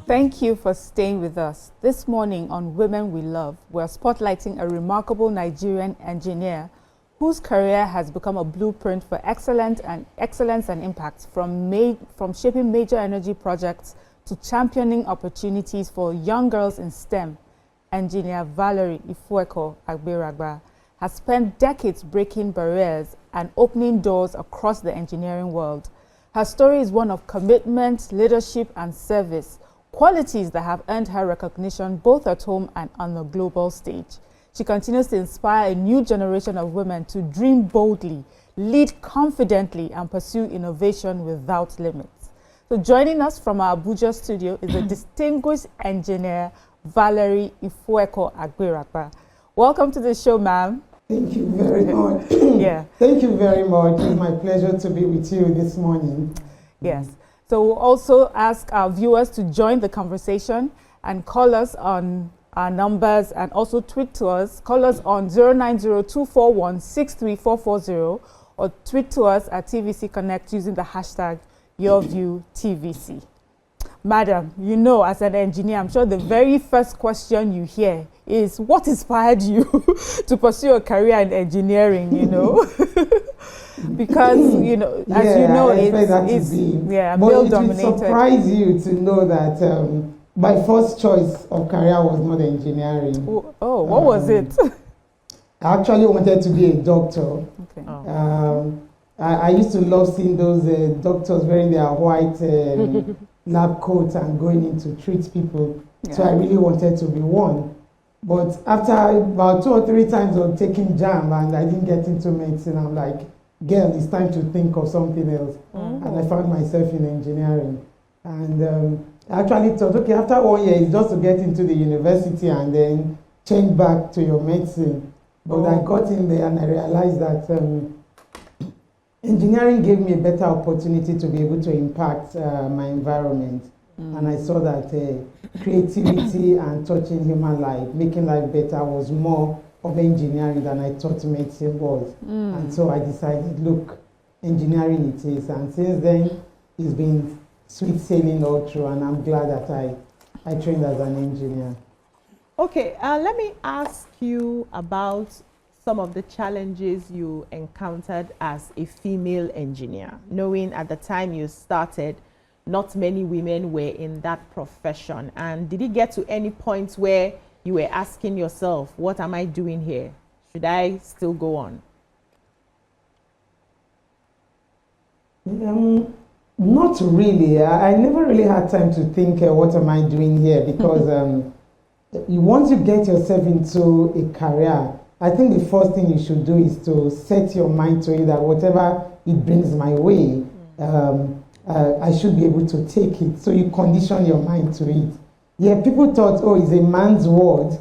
Thank you for staying with us. This morning on Women We Love, we're spotlighting a remarkable Nigerian engineer whose career has become a blueprint for excellence and impact, from shaping major energy projects to championing opportunities for young girls in STEM. Engineer Valerie Ifueko Agberagba has spent decades breaking barriers and opening doors across the engineering world. Her story is one of commitment, leadership, and service, qualities that have earned her recognition both at home and on the global stage. She continues to inspire a new generation of women to dream boldly, lead confidently, and pursue innovation without limits. So joining us from our Abuja studio is a distinguished engineer, Valerie Ifueko Agberagba. Welcome to the show, ma'am. Thank you very much. Yeah. Thank you very much. It's my pleasure to be with you this morning. Yes. So we'll also ask our viewers to join the conversation and call us on our numbers and also tweet to us. Call us on 090-241-63440 or tweet to us at TVC Connect using the hashtag YourViewTVC. Madam, you know, as an engineer, I'm sure the very first question you hear is, what inspired you to pursue a career in engineering, you know? Because, you know, as you know, it's male-dominated. It would surprise you to know that my first choice of career was not engineering. Oh, what was it? I actually wanted to be a doctor. Okay. Oh. I used to love seeing those doctors wearing their white lab coats and going in to treat people. Yeah. So I really wanted to be one. But after about 2 or 3 times of taking JAM and I didn't get into medicine, I'm like, girl, it's time to think of something else. Mm-hmm. And I found myself in engineering. And I actually thought, okay, after 1 year, it's just to get into the university and then change back to your medicine. But I got in there and I realized that engineering gave me a better opportunity to be able to impact my environment. And I saw that creativity and touching human life, making life better, was more of engineering than I thought medicine was. And so I decided, look, engineering it is. And since then, it's been sweet sailing all through, and I'm glad that I trained as an engineer. Okay, let me ask you about some of the challenges you encountered as a female engineer, knowing at the time you started, not many women were in that profession. And did it get to any point where you were asking yourself, what am I doing here? Should I still go on? Not really. I never really had time to think, what am I doing here? Because once you get yourself into a career, I think the first thing you should do is to set your mind to it that whatever it brings my way, I should be able to take it. So you condition your mind to it. Yeah, people thought, oh, it's a man's world.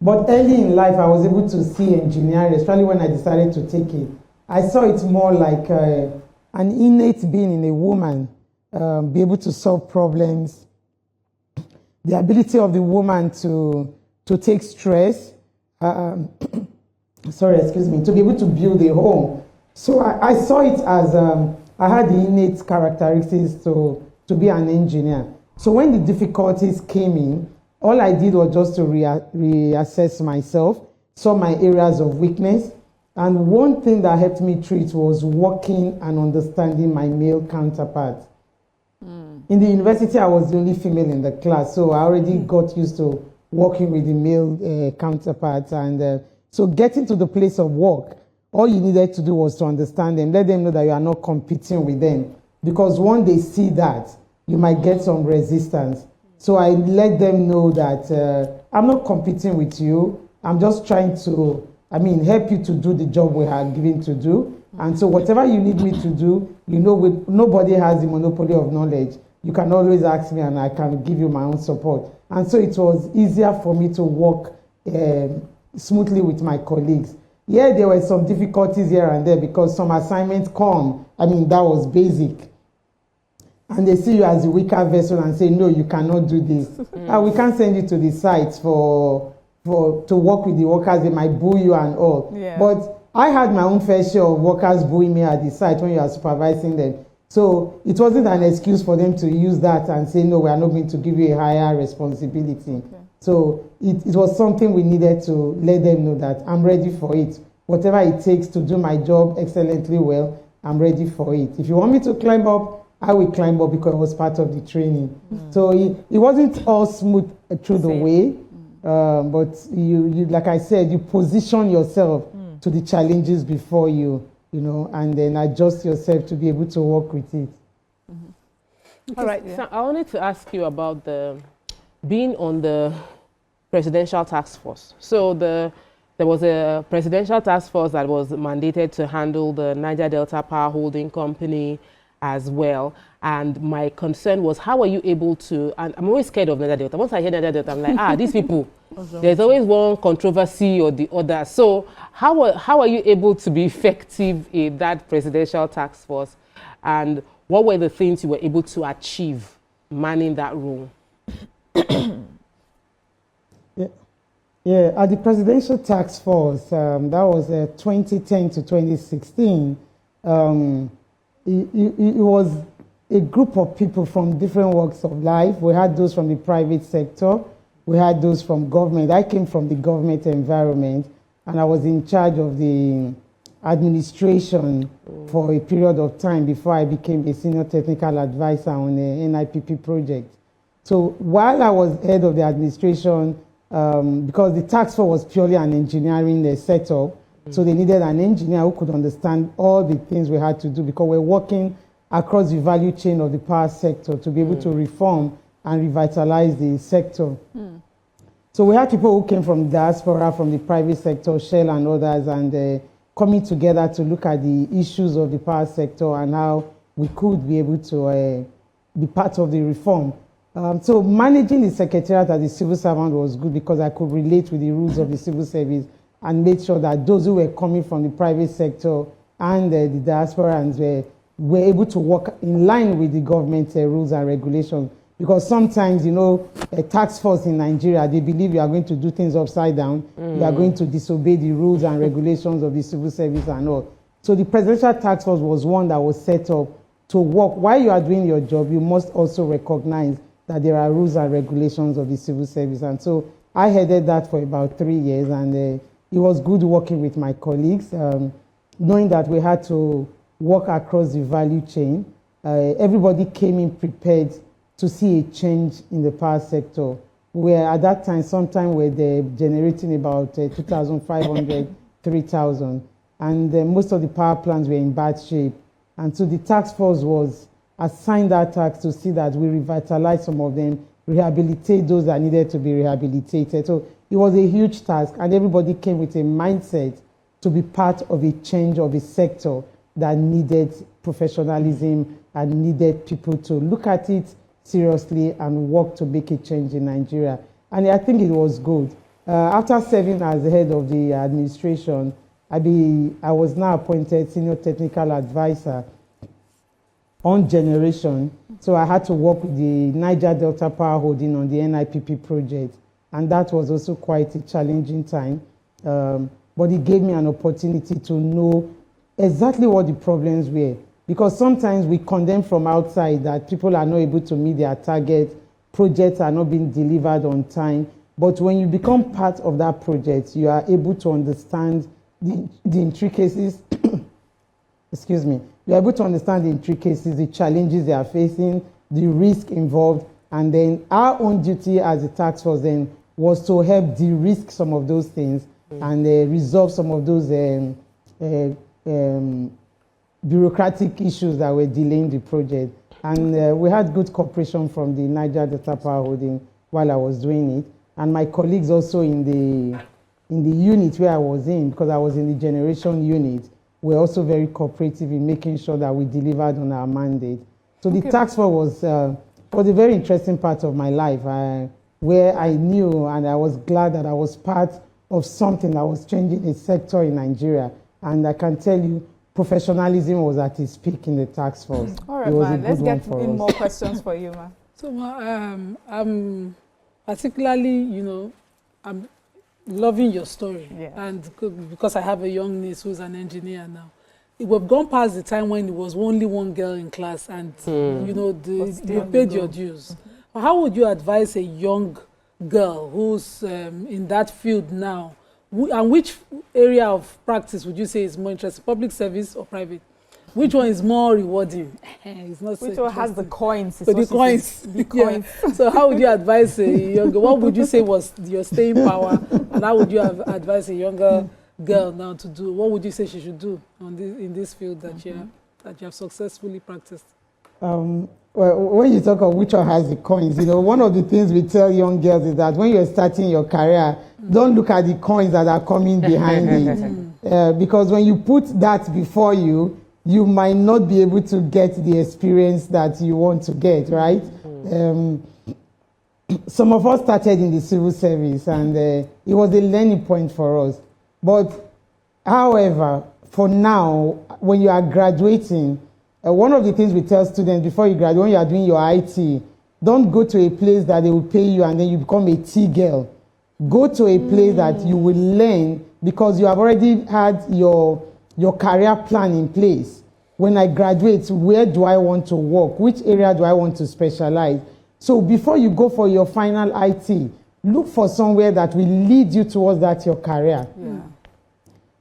But early in life, I was able to see engineering, especially when I decided to take it. I saw it more like an innate being in a woman, be able to solve problems, the ability of the woman to take stress, to be able to build a home. So I saw it as I had the innate characteristics to be an engineer. So when the difficulties came in, all I did was just to reassess myself, saw my areas of weakness, and one thing that helped me through it was working and understanding my male counterparts. In the university, I was the only female in the class, so I already got used to working with the male counterparts. And so getting to the place of work, all you needed to do was to understand them, let them know that you are not competing with them. Because when they see that, you might get some resistance. So I let them know that I'm not competing with you. I'm just trying to, help you to do the job we are given to do. And so whatever you need me to do, nobody has the monopoly of knowledge. You can always ask me and I can give you my own support. And so it was easier for me to work smoothly with my colleagues. Yeah, there were some difficulties here and there because some assignments come. That was basic. And they see you as a weaker vessel and say, no, you cannot do this. We can't send you to the sites to work with the workers. They might boo you and all. Yeah. But I had my own fair share of workers booing me at the site when you are supervising them. So it wasn't an excuse for them to use that and say, no, we are not going to give you a higher responsibility. Okay. So it was something we needed to let them know that I'm ready for it. Whatever it takes to do my job excellently well, I'm ready for it. If you want me to climb up, I will climb up because it was part of the training. So it wasn't all smooth through the way, but you, like I said, you position yourself to the challenges before you, and then adjust yourself to be able to work with it. All right, so I wanted to ask you about being on the presidential task force. So there was a presidential task force that was mandated to handle the Niger Delta Power Holding Company as well. And my concern was, how are you able to, and I'm always scared of Niger Delta. Once I hear Niger Delta, I'm like, these people, there's always one controversy or the other. So how are you able to be effective in that presidential task force? And what were the things you were able to achieve manning that role? Yeah, at the presidential task force, that was 2010 to 2016. It was a group of people from different walks of life. We had those from the private sector. We had those from government. I came from the government environment, and I was in charge of the administration for a period of time before I became a senior technical advisor on the NIPP project. So while I was head of the administration, because the task force was purely an engineering setup, so they needed an engineer who could understand all the things we had to do, because we're working across the value chain of the power sector to be able to reform and revitalize the sector. So we had people who came from diaspora, from the private sector, Shell and others, and coming together to look at the issues of the power sector and how we could be able to be part of the reform. So managing the secretariat as a civil servant was good, because I could relate with the rules of the civil service and made sure that those who were coming from the private sector and the diasporans were able to work in line with the government rules and regulations. Because sometimes, a task force in Nigeria, they believe you are going to do things upside down. You are going to disobey the rules and regulations of the civil service and all. So the presidential task force was one that was set up to work. While you are doing your job, you must also recognize that there are rules and regulations of the civil service. And so I headed that for about 3 years, and it was good working with my colleagues, knowing that we had to work across the value chain. Everybody came in prepared to see a change in the power sector, where at that time, sometime were generating about 2,500, 3,000, and most of the power plants were in bad shape. And so the task force was assigned that task to see that we revitalize some of them, rehabilitate those that needed to be rehabilitated. So it was a huge task, and everybody came with a mindset to be part of a change of a sector that needed professionalism and needed people to look at it seriously and work to make a change in Nigeria. And I think it was good. After serving as the head of the administration, I was now appointed senior technical advisor on generation. So I had to work with the Niger Delta Power Holding on the NIPP project. And that was also quite a challenging time. But it gave me an opportunity to know exactly what the problems were. Because sometimes we condemn from outside that people are not able to meet their target, projects are not being delivered on time. But when you become part of that project, you are able to understand the intricacies. Excuse me. You are able to understand the intricacies, the challenges they are facing, the risk involved. And then our own duty as a task force then was to help de-risk some of those things and resolve some of those bureaucratic issues that were delaying the project. And we had good cooperation from the Niger Delta Power Holding while I was doing it. And my colleagues also in the unit where I was in, because I was in the generation unit, were also very cooperative in making sure that we delivered on our mandate. So the task force was a very interesting part of my life, where I knew and I was glad that I was part of something that was changing a sector in Nigeria. And I can tell you, professionalism was at its peak in the task force. All right, man, let's get in more questions for you, man. So, I'm particularly, I'm loving your story. Yeah. And because I have a young niece who's an engineer now. we've gone past the time when it was only one girl in class and, you know, you paid your dues. How would you advise a young girl who's in that field now? And which area of practice would you say is more interesting, public service or private? Which one is more rewarding? It's not which one has the coins? So the coins. The coins. Yeah. So how would you advise a younger, what would you say was your staying power? And how would you advise a younger girl now to do? What would you say she should do in this field that you have successfully practiced? Well, when you talk of which one has the coins, you know, one of the things we tell young girls is that when you're starting your career, don't look at the coins that are coming behind it. Because when you put that before you, you might not be able to get the experience that you want to get, right? Some of us started in the civil service, and it was a learning point for us. But, however, for now, when you are graduating, one of the things we tell students before you graduate, when you are doing your IT, don't go to a place that they will pay you and then you become a tea girl. Go to a place that you will learn, because you have already had your career plan in place. When I graduate, where do I want to work? Which area do I want to specialize? So before you go for your final IT, look for somewhere that will lead you towards that your career. Yeah.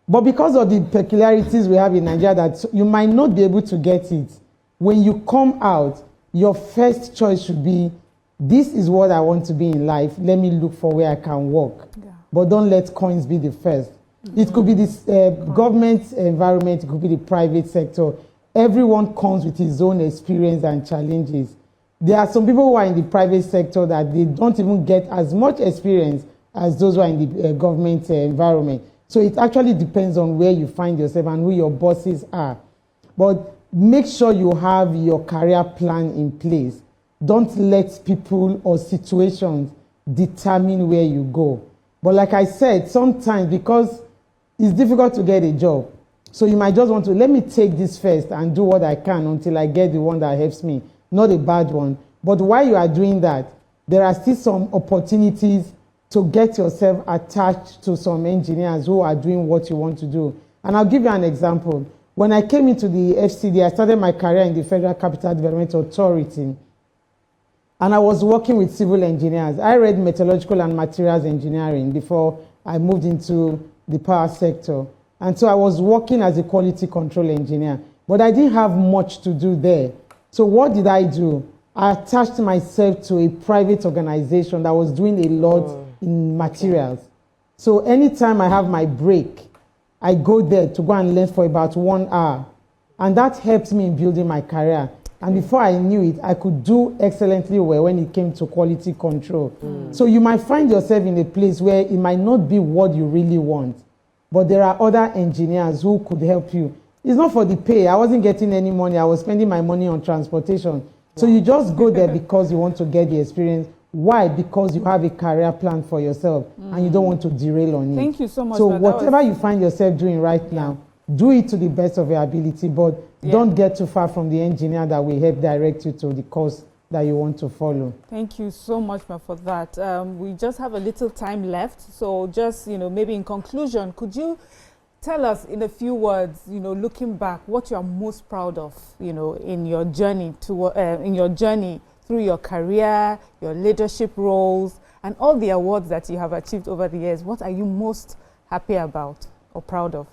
But because of the peculiarities we have in Nigeria, that you might not be able to get it, when you come out, your first choice should be, this is what I want to be in life. Let me look for where I can work. Yeah. But don't let coins be the first. It could be this government environment, it could be the private sector. Everyone comes with his own experience and challenges. There are some people who are in the private sector that they don't even get as much experience as those who are in the government environment. So it actually depends on where you find yourself and who your bosses are. But make sure you have your career plan in place. Don't let people or situations determine where you go. But like I said, sometimes because it's difficult to get a job, so you might just want to, let me take this first and do what I can until I get the one that helps me. Not a bad one. But while you are doing that, there are still some opportunities to get yourself attached to some engineers who are doing what you want to do. And I'll give you an example. When I came into the FCD, I started my career in the Federal Capital Development Authority. And I was working with civil engineers. I read metallurgical and materials engineering before I moved into the power sector. And so I was working as a quality control engineer. But I didn't have much to do there. So what did I do? I attached myself to a private organization that was doing a lot in materials. So anytime I have my break, I go there to go and learn for about 1 hour. And that helped me in building my career. And before I knew it, I could do excellently well when it came to quality control. So you might find yourself in a place where it might not be what you really want, but there are other engineers who could help you. It's not for the pay. I wasn't getting any money. I was spending my money on transportation. So you just go there because you want to get the experience. Why? Because you have a career plan for yourself and you don't want to derail on it. Thank you so much. So whatever you find yourself doing right now, do it to the best of your ability, but don't get too far from the engineer that will help direct you to the course that you want to follow. Thank you so much, ma, for that. We just have a little time left. So just, maybe in conclusion, could you tell us in a few words, looking back, what you are most proud of, in your journey through your career, your leadership roles, and all the awards that you have achieved over the years? What are you most happy about or proud of?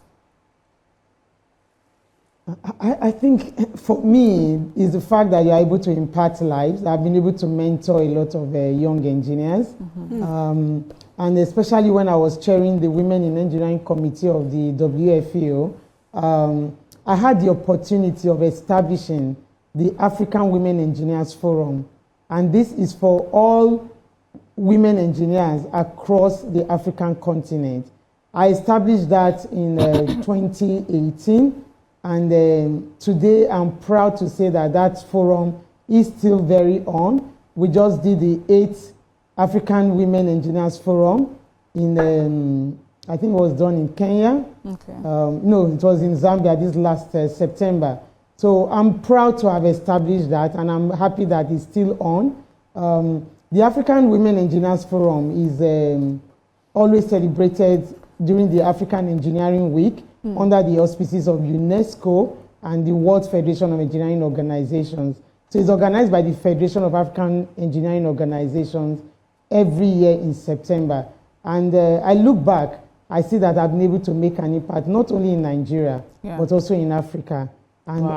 I think for me is the fact that you're able to impact lives. I've been able to mentor a lot of young engineers. And especially when I was chairing the Women in Engineering Committee of the WFEO, I had the opportunity of establishing the African Women Engineers Forum. And this is for all women engineers across the African continent. I established that in 2018. And today I'm proud to say that that forum is still very on. We just did the 8th African Women Engineers Forum in, I think it was done in Kenya. Okay. No, it was in Zambia this last September. So I'm proud to have established that, and I'm happy that it's still on. The African Women Engineers Forum is always celebrated during the African Engineering Week. under the auspices of UNESCO and the World Federation of Engineering Organizations. So it's organized by the Federation of African Engineering Organizations every year in September. And I look back, I see that I've been able to make an impact, not only in Nigeria, but also in Africa. And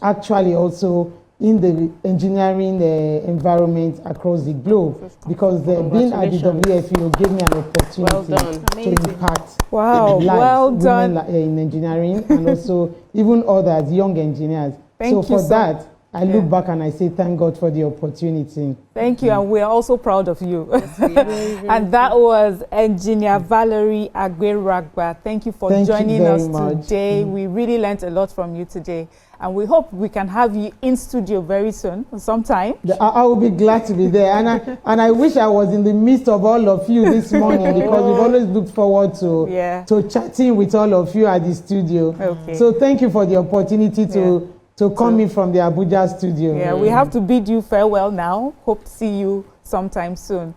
actually also in the engineering environment across the globe, because being at the WFEO gave me an opportunity to impact lives, women in engineering, and also even others, young engineers. So for that, I look back and I say, thank God for the opportunity. Thank you, and we're also proud of you. Yes, and that was Engineer Valerie Agberagba. Thank you for joining us today. We really learned a lot from you today, and we hope we can have you in studio very soon, sometime. I will be glad to be there, and I wish I was in the midst of all of you this morning, because we've always looked forward to chatting with all of you at the studio. So thank you for the opportunity to come in from the Abuja studio. Yeah, we have to bid you farewell now. Hope to see you sometime soon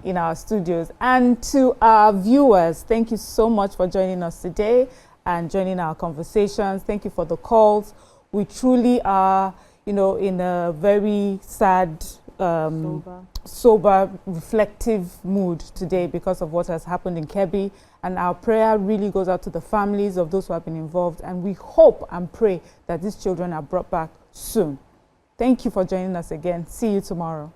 in our studios. And to our viewers, thank you so much for joining us today and joining our conversations. Thank you for the calls. We truly are, in a very sad, sober, reflective mood today because of what has happened in Kebbi. And our prayer really goes out to the families of those who have been involved. And we hope and pray that these children are brought back soon. Thank you for joining us again. See you tomorrow.